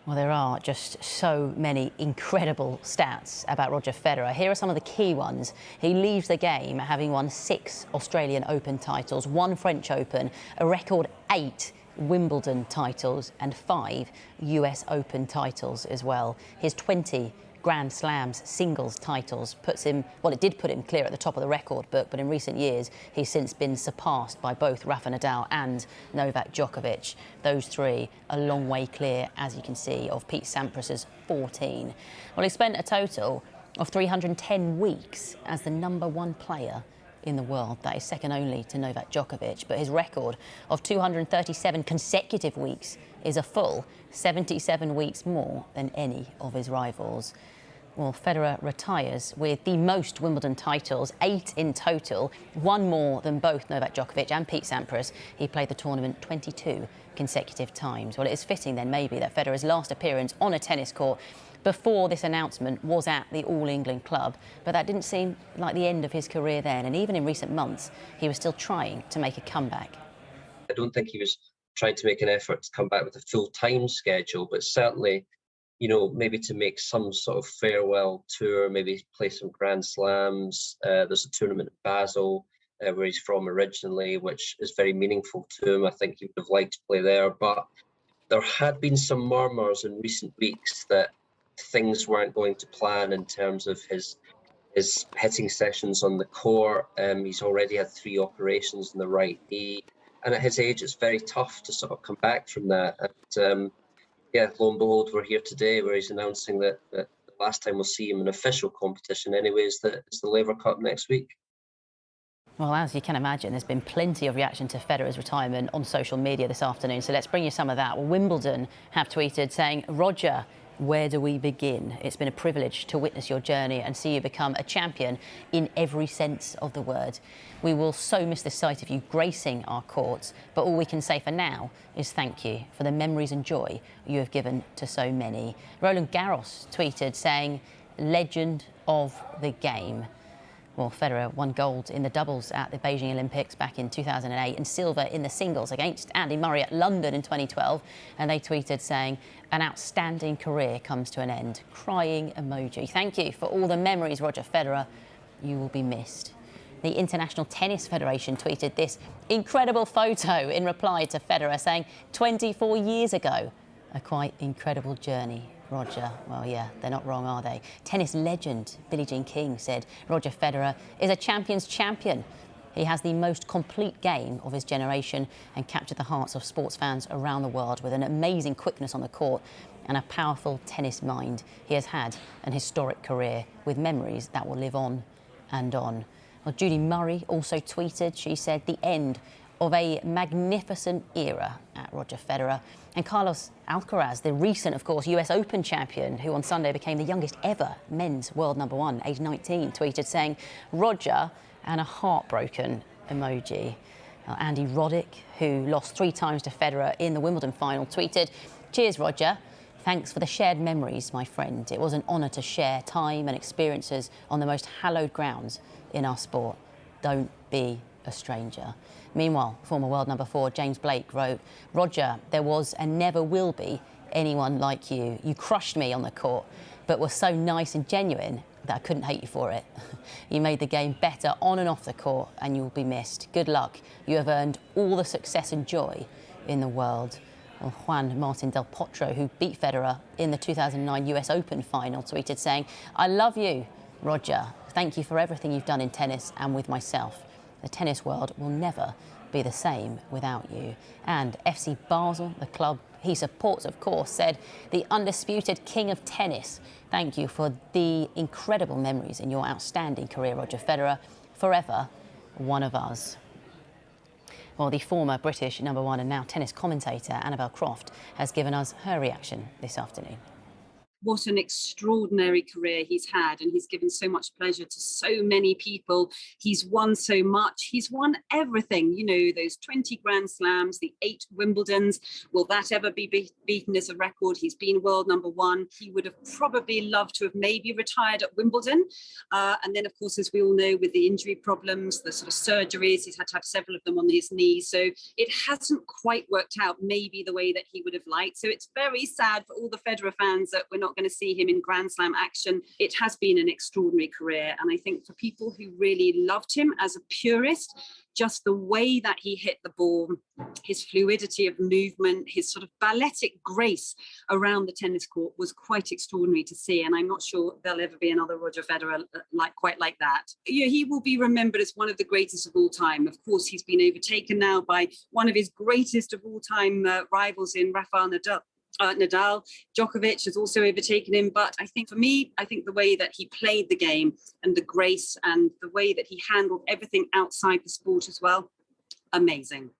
Well, there are just so many incredible stats about Roger Federer. Here are some of the key ones. He leaves the game having won 6 Australian Open titles, 1 French Open, a record 8 Wimbledon titles and 5 US Open titles as well. His 20 Grand Slams singles titles puts him, well, it did put him clear at the top of the record book, but in recent years he's since been surpassed by both Rafa Nadal and Novak Djokovic. Those 3 a long way clear, as you can see, of Pete Sampras's 14. Well, he spent a total of 310 weeks as the #1 player in the world. That is second only to Novak Djokovic, but his record of 237 consecutive weeks is a full 77 weeks more than any of his rivals. Well, Federer retires with the most Wimbledon titles, 8 in total, 1 more than both Novak Djokovic and Pete Sampras. He played the tournament 22 consecutive times. Well, it is fitting then maybe that Federer's last appearance on a tennis court before this announcement was at the All England club, but that didn't seem like the end of his career then, and even in recent months he was still trying to make a comeback. I don't think he was trying to make an effort to come back with a full-time schedule, but certainly, you know, maybe to make some sort of farewell tour, maybe play some Grand Slams. There's a tournament in Basel, where he's from originally, which is very meaningful to him. I think he would have liked to play there, but there had been some murmurs in recent weeks that things weren't going to plan in terms of his hitting sessions on the court. He's already had 3 operations in the right knee, and at his age, it's very tough to sort of come back from that. And yeah, lo and behold, we're here today where he's announcing that the last time we'll see him in official competition anyways, that it's the Laver Cup next week. Well, as you can imagine, there's been plenty of reaction to Federer's retirement on social media this afternoon, so let's bring you some of that. Well, Wimbledon have tweeted saying, "Rodger, where do we begin? It's been a privilege to witness your journey and see you become a champion in every sense of the word. We will so miss the sight of you gracing our courts, but all we can say for now is thank you for the memories and joy you have given to so many." Roland Garros tweeted saying, "Legend of the game." Well, Federer won gold in the doubles at the Beijing Olympics back in 2008 and silver in the singles against Andy Murray at London in 2012. And they tweeted saying, "An outstanding career comes to an end." Crying emoji. "Thank you for all the memories, Roger Federer. You will be missed." The International Tennis Federation tweeted this incredible photo in reply to Federer saying, "24 years ago, a quite incredible journey, Roger." Well, yeah, they're not wrong, are they? Tennis legend Billie Jean King said Roger Federer is a champion's champion. He has the most complete game of his generation and captured the hearts of sports fans around the world with an amazing quickness on the court and a powerful tennis mind. He has had an historic career with memories that will live on and on. Well, Judy Murray also tweeted, she said, "The end of a magnificent era at Roger Federer." And Carlos Alcaraz, the recent, of course, US Open champion, who on Sunday became the youngest ever men's world #1, age 19, tweeted saying, "Roger," and a heartbroken emoji. Andy Roddick, who lost 3 times to Federer in the Wimbledon final, tweeted, "Cheers, Roger. Thanks for the shared memories, my friend. It was an honour to share time and experiences on the most hallowed grounds in our sport. Don't be a stranger." Meanwhile, former world #4 James Blake wrote, "Roger, there was and never will be anyone like you. You crushed me on the court, but were so nice and genuine that I couldn't hate you for it. You made the game better on and off the court, and you will be missed. Good luck. You have earned all the success and joy in the world." Well, Juan Martin Del Potro, who beat Federer in the 2009 US Open final, tweeted saying, "I love you, Roger. Thank you for everything you've done in tennis and with myself. The tennis world will never be the same without you." And FC Basel, the club he supports, of course, said, "The undisputed king of tennis, thank you for the incredible memories in your outstanding career, Roger Federer. Forever one of us." Well, the former British #1 and now tennis commentator Annabel Croft has given us her reaction this afternoon. what an extraordinary career he's had, and he's given so much pleasure to so many people. He's won so much. He's won everything, you know, those 20 Grand Slams, the 8 Wimbledons. Will that ever be beaten as a record? He's been world number 1. He would have probably loved to have maybe retired at Wimbledon. And then, of course, as we all know, with the injury problems, the sort of surgeries, he's had to have several of them on his knees. So it hasn't quite worked out maybe the way that he would have liked. So it's very sad for all the Federer fans that we're not going to see him in Grand Slam action. It has been an extraordinary career. And I think for people who really loved him as a purist, just the way that he hit the ball, his fluidity of movement, his sort of balletic grace around the tennis court was quite extraordinary to see. And I'm not sure there'll ever be another Roger Federer quite like that. You know, he will be remembered as one of the greatest of all time. Of course, he's been overtaken now by one of his greatest of all time rivals in Rafael Nadal. Djokovic has also overtaken him. But I think for me, I think the way that he played the game and the grace and the way that he handled everything outside the sport as well, amazing.